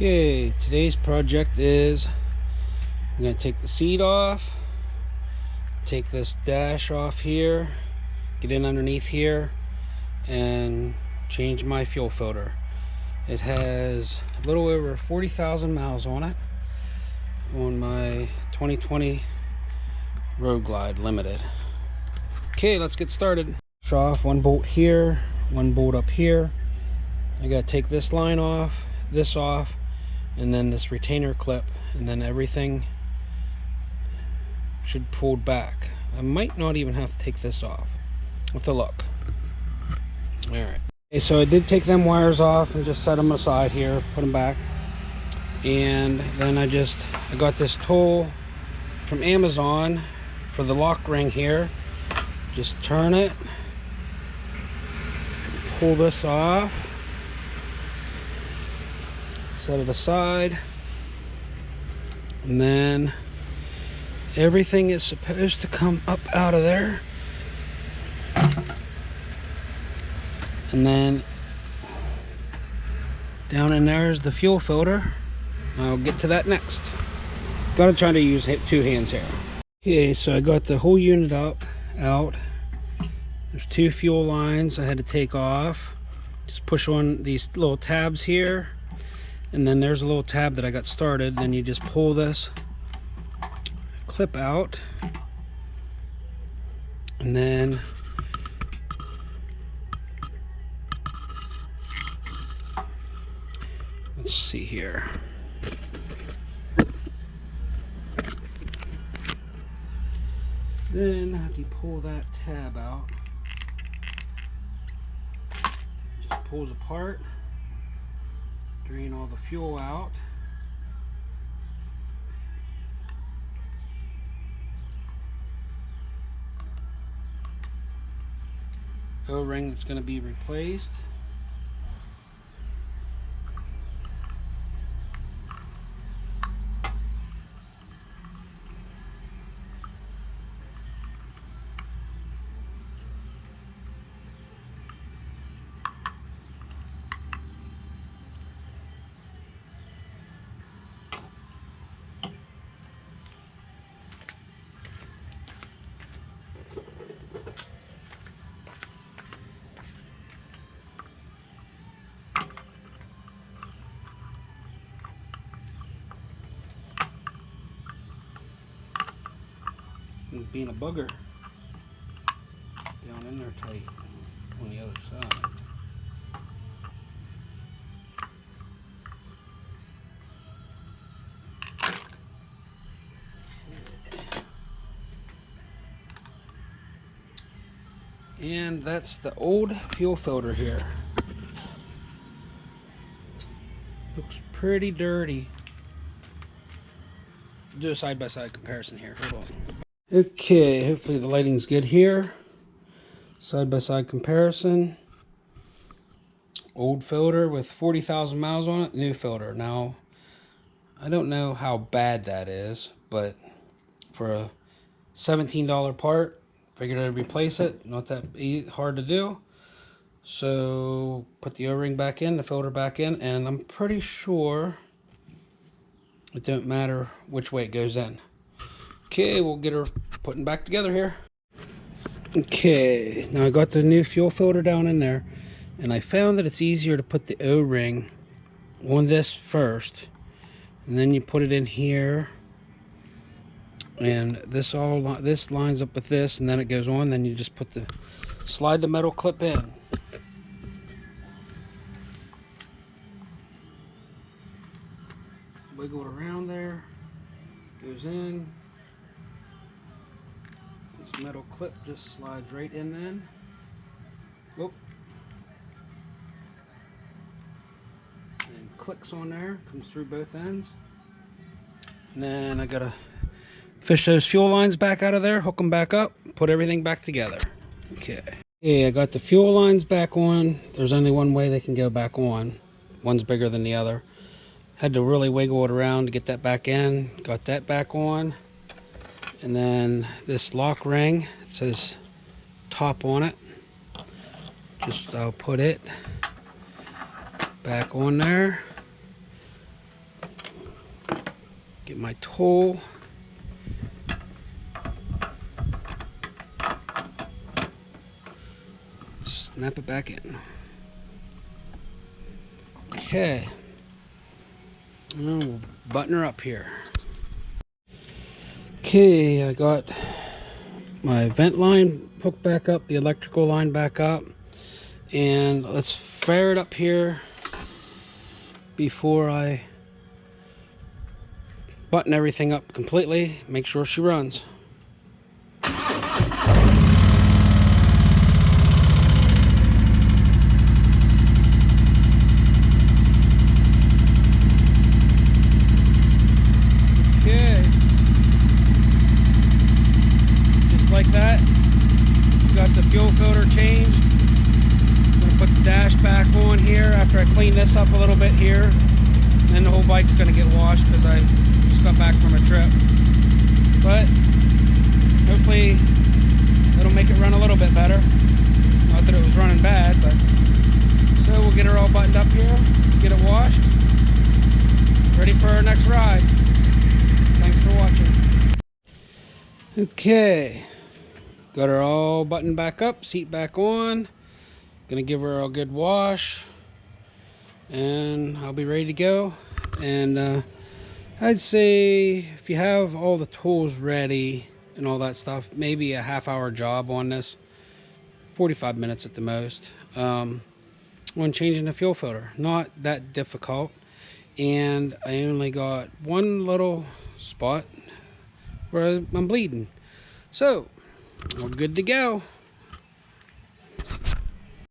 Okay, today's project is I'm going to take the seat off, take this dash off here, get in underneath here, and change my fuel filter. It has a little over 40,000 miles on it on my 2020 Road Glide Limited. Okay, let's get started. Off one bolt here, one bolt up here. I got to take this line off, this off, and then this retainer clip, and then everything should fold back. I might not even have to take this off. With a look. Alright. Okay, so I did take them wires off and just set them aside here, put them back. And then I got this tool from Amazon for the lock ring here. Just turn it, pull this off, set it aside, and then everything is supposed to come up out of there, and then down in there is the fuel filter. I'll get to that next. Gotta try to use two hands here. Okay, so I got the whole unit out. There's two fuel lines I had to take off. Just push on these little tabs here, and then there's a little tab that I got started. Then you just pull this clip out, and then let's see here. Then after you pull that tab out, just pulls apart, drain all the fuel out. O-ring that's going to be replaced. And being a bugger down in there tight on the other side. And that's the old fuel filter here. Looks pretty dirty. Do a side-by-side comparison here. Hold on. Okay, hopefully the lighting's good here. Side-by-side comparison. Old filter with 40,000 miles on it, new filter. Now, I don't know how bad that is, but for a $17 part, figured I'd replace it. Not that hard to do. So, put the O-ring back in, the filter back in, and I'm pretty sure it don't matter which way it goes in. Okay, we'll get her putting back together here. Okay, now I got the new fuel filter down in there, and I found that it's easier to put the O-ring on this first, and then you put it in here, and this lines up with this, and then it goes on. Then you just slide the metal clip in. Wiggle it around there, goes in. This metal clip just slides right in then. Whoop. And clicks on there, comes through both ends. And then I gotta fish those fuel lines back out of there, hook them back up, put everything back together. Okay. Okay, I got the fuel lines back on. There's only one way they can go back on. One's bigger than the other. Had to really wiggle it around to get that back in. Got that back on. And then this lock ring, it says top on it. I'll put it back on there. Get my tool. Snap it back in. Okay. Now we'll button her up here. Okay, I got my vent line hooked back up, the electrical line back up, and let's fire it up here before I button everything up completely. Make sure she runs. Okay, just like that, got the fuel filter changed. I'm gonna put the dash back on here after I clean this up a little bit here, and then the whole bike's gonna get washed because I just got back from a trip. But hopefully it'll make it run a little bit better. Not that it was running bad, but so we'll get her all buttoned up here, get it washed, ready for our next ride. Thanks for watching. Okay, got her all buttoned back up, seat back on. Gonna give her a good wash, and I'll be ready to go. And I'd say if you have all the tools ready and all that stuff, maybe a half-hour job on this, 45 minutes at the most, when changing the fuel filter. Not that difficult, and I only got one little spot where I'm bleeding, so we're good to go.